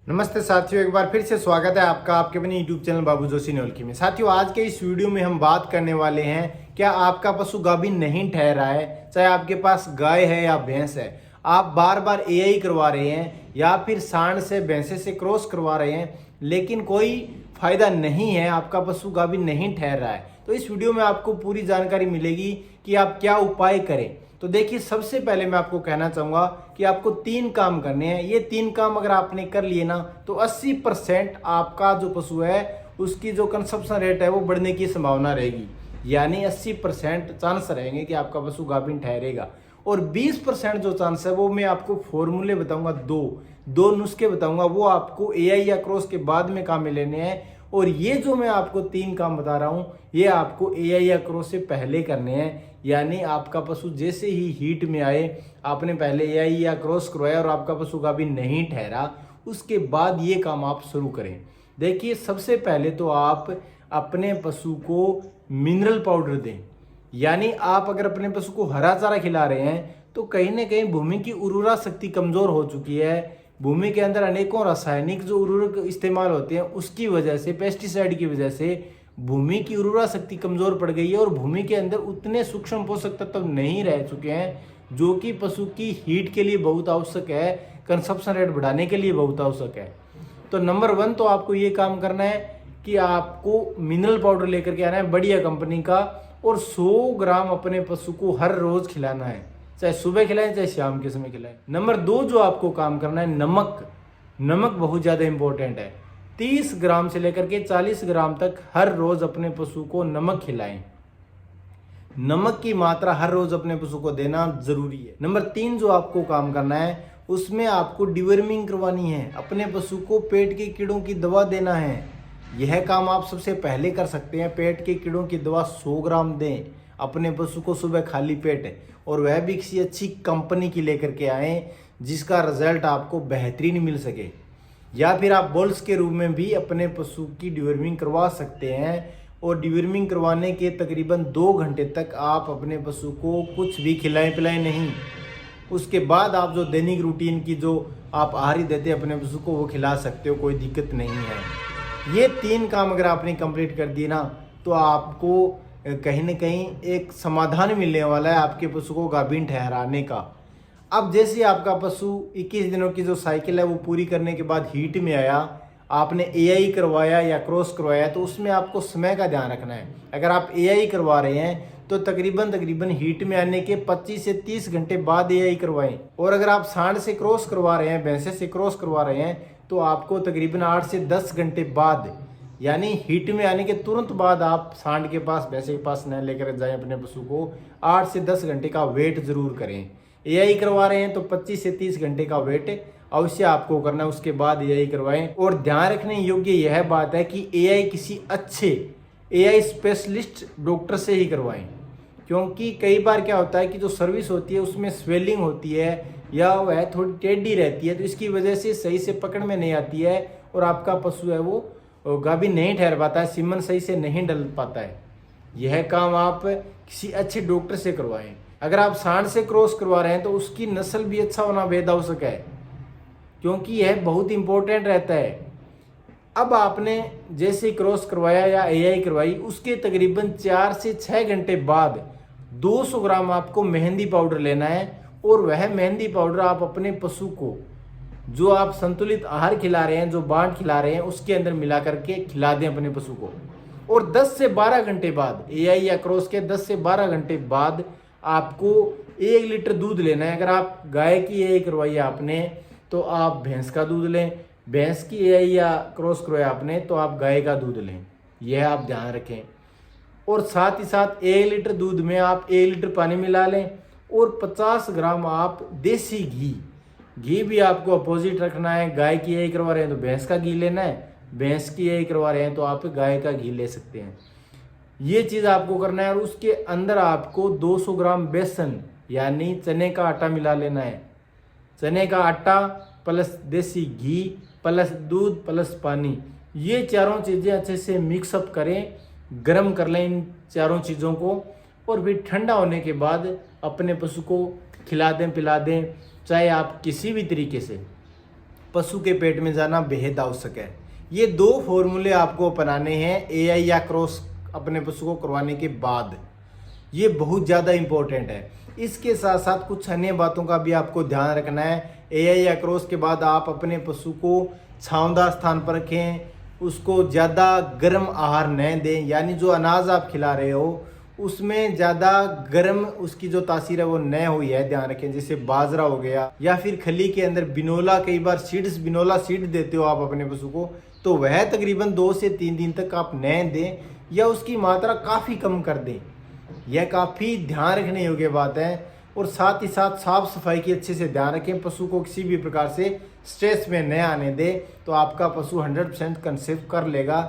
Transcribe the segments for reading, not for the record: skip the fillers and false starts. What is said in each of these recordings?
नमस्ते साथियों, एक बार फिर से स्वागत है आपका आपके अपने YouTube चैनल बाबू जोशी नौलखी में। साथियों, आज के इस वीडियो में हम बात करने वाले हैं, क्या आपका पशु गाभिन नहीं ठहरा है, चाहे आपके पास गाय है या भैंस है, आप बार बार एआई करवा रहे हैं या फिर सांड से भैंसे से क्रॉस करवा रहे हैं, लेकिन कोई फायदा नहीं है, आपका पशु गाभिन नहीं ठहर रहा है। तो इस वीडियो में आपको पूरी जानकारी मिलेगी कि आप क्या उपाय करें। तो देखिए, सबसे पहले मैं आपको कहना चाहूंगा कि आपको 3 काम करने हैं। ये 3 काम अगर आपने कर लिए ना, तो 80% आपका जो पशु है उसकी जो कंसप्शन रेट है वो बढ़ने की संभावना रहेगी। यानी 80% चांस रहेंगे कि आपका पशु गाभिन ठहरेगा। और 20% जो चांस है वो मैं आपको फॉर्मूले बताऊंगा, दो नुस्खे बताऊंगा, वो आपको एआई या क्रॉस के बाद में काम में लेने हैं। और ये जो मैं आपको 3 काम बता रहा हूँ, ये आपको एआई या क्रॉस से पहले करने हैं। यानी आपका पशु जैसे ही हीट में आए, आपने पहले एआई या क्रॉस करवाया और आपका पशु गाभिन नहीं ठहरा, उसके बाद ये काम आप शुरू करें। देखिए, सबसे पहले तो आप अपने पशु को मिनरल पाउडर दें। यानी आप अगर अपने पशु को हरा चारा खिला रहे हैं तो कहीं ना कहीं भूमि की उर्वरा शक्ति कमजोर हो चुकी है। भूमि के अंदर अनेकों रासायनिक जो उर्वरक इस्तेमाल होते हैं उसकी वजह से, पेस्टिसाइड की वजह से भूमि की उर्वरा शक्ति कमजोर पड़ गई है और भूमि के अंदर उतने सूक्ष्म पोषक तत्व नहीं रह चुके हैं जो कि पशु की हीट के लिए बहुत आवश्यक है, कंसप्शन रेट बढ़ाने के लिए बहुत आवश्यक है। तो नंबर 1 तो आपको ये काम करना है कि आपको मिनरल पाउडर लेकर के आना है बढ़िया कंपनी का, और 100 ग्राम अपने पशु को हर रोज खिलाना है, चाहे सुबह खिलाएं चाहे शाम के समय खिलाएं। नंबर 2 जो आपको काम करना है, नमक बहुत ज़्यादा इंपॉर्टेंट है। 30 ग्राम से लेकर के 40 ग्राम तक हर रोज अपने पशु को नमक खिलाएं। नमक की मात्रा हर रोज अपने पशु को देना जरूरी है। नंबर 3 जो आपको काम करना है, उसमें आपको डिवर्मिंग करवानी है, अपने पशु को पेट के कीड़ों की दवा देना है। यह काम आप सबसे पहले कर सकते हैं। पेट के कीड़ों की दवा 100 ग्राम दें अपने पशु को सुबह खाली पेट, और वह भी किसी अच्छी कंपनी की लेकर के आएँ जिसका रिजल्ट आपको बेहतरीन मिल सके। या फिर आप बोल्स के रूप में भी अपने पशु की डिवर्मिंग करवा सकते हैं, और डिवर्मिंग करवाने के तकरीबन 2 घंटे तक आप अपने पशु को कुछ भी खिलाएं पिलाएं नहीं। उसके बाद आप जो दैनिक रूटीन की जो आप आहार देते हैं अपने पशु को, वो खिला सकते हो, कोई दिक्कत नहीं है। ये 3 काम अगर आपने कंप्लीट कर दिए ना, तो आपको कहीं ना कहीं एक समाधान मिलने वाला है आपके पशु को गाभिन ठहराने का। अब जैसे आपका पशु 21 दिनों की जो साइकिल है वो पूरी करने के बाद हीट में आया, आपने एआई करवाया या क्रॉस करवाया, तो उसमें आपको समय का ध्यान रखना है। अगर आप एआई करवा रहे हैं तो तकरीबन हीट में आने के 25 से 30 घंटे बाद एआई करवाएं। और अगर आप सांड से क्रॉस करवा रहे हैं, भैंसे से क्रॉस करवा रहे हैं, तो आपको तकरीबन 8 से 10 घंटे बाद, यानी हीट में आने के तुरंत बाद आप सांड के पास, भैंसे के पास न लेकर जाएं अपने पशु को। 8 से 10 घंटे का वेट जरूर करें। एआई करवा रहे हैं तो 25 से 30 घंटे का वेट अवश्य आपको करना है, उसके बाद एआई करवाएं। और ध्यान रखने योग्य यह बात है कि एआई किसी अच्छे एआई स्पेशलिस्ट डॉक्टर से ही करवाएं, क्योंकि कई बार क्या होता है कि जो सर्विस होती है उसमें स्वेलिंग होती है या वह थोड़ी टेढ़ी रहती है, तो इसकी वजह से सही से पकड़ में नहीं आती है और आपका पशु है वो गाभिन नहीं ठहर पाता है, सीमन सही से नहीं डल पाता है। यह काम आप किसी अच्छे डॉक्टर से करवाएं। अगर आप सांड से क्रॉस करवा रहे हैं तो उसकी नस्ल भी अच्छा होना बेहद आवश्यक है, क्योंकि यह बहुत इंपॉर्टेंट रहता है। अब आपने जैसे क्रॉस करवाया या एआई करवाई, उसके तकरीबन 4 से 6 घंटे बाद 200 ग्राम आपको मेहंदी पाउडर लेना है, और वह मेहंदी पाउडर आप अपने पशु को जो आप संतुलित आहार खिला रहे हैं, जो बांट खिला रहे हैं, उसके अंदर मिला करके खिला दें अपने पशु को। और 10 से 12 घंटे बाद, एआई या क्रॉस के 10 से 12 घंटे बाद आपको 1 लीटर दूध लेना है। अगर आप गाय की एआई करवाई आपने तो आप भैंस का दूध लें, भैंस की एआई या क्रॉस करवाया आपने तो आप गाय का दूध लें, यह आप ध्यान रखें। और साथ ही साथ 1 लीटर दूध में आप 1 लीटर पानी मिला लें, और 50 ग्राम आप देसी घी भी आपको अपोजिट रखना है। गाय की एआई करवा रहे हैं तो भैंस का घी लेना है, भैंस की एआई करवा रहे हैं तो आप गाय का घी ले सकते हैं। ये चीज़ आपको करना है। और उसके अंदर आपको 200 ग्राम बेसन यानी चने का आटा मिला लेना है। चने का आटा प्लस देसी घी प्लस दूध प्लस पानी, ये चारों चीज़ें अच्छे से मिक्सअप करें, गर्म कर लें इन चारों चीज़ों को, और फिर ठंडा होने के बाद अपने पशु को खिला दें पिला दें, चाहे आप किसी भी तरीके से पशु के पेट में जाना बेहद आवश्यक है। ये 2 फॉर्मूले आपको अपनाने हैं एआई या क्रॉस अपने पशु को करवाने के बाद। ये बहुत ज़्यादा इम्पोर्टेंट है। इसके साथ साथ कुछ अन्य बातों का भी आपको ध्यान रखना है। एआई या क्रॉस के बाद आप अपने पशु को छांवदार स्थान पर रखें, उसको ज़्यादा गर्म आहार न दें, यानी जो अनाज आप खिला रहे हो उसमें ज़्यादा गर्म उसकी जो तासीर है वो न हुई है, ध्यान रखें। जैसे बाजरा हो गया या फिर खली के अंदर बिनोला, कई बार बिनोला सीड देते हो आप अपने पशु को, तो वह तकरीबन 2 से 3 दिन तक आप न दें या उसकी मात्रा काफ़ी कम कर दें। यह काफ़ी ध्यान रखने योग्य बात है। और साथ ही साथ साफ सफाई की अच्छे से ध्यान रखें, पशु को किसी भी प्रकार से स्ट्रेस में न आने दें, तो आपका पशु 100% कंसीव कर लेगा,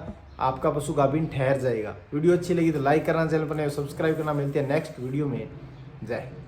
आपका पशु गाभिन ठहर जाएगा। वीडियो अच्छी लगी तो लाइक करना, चैनल पर नए सब्सक्राइब करना। मिलते हैं नेक्स्ट वीडियो में। जय हिंद।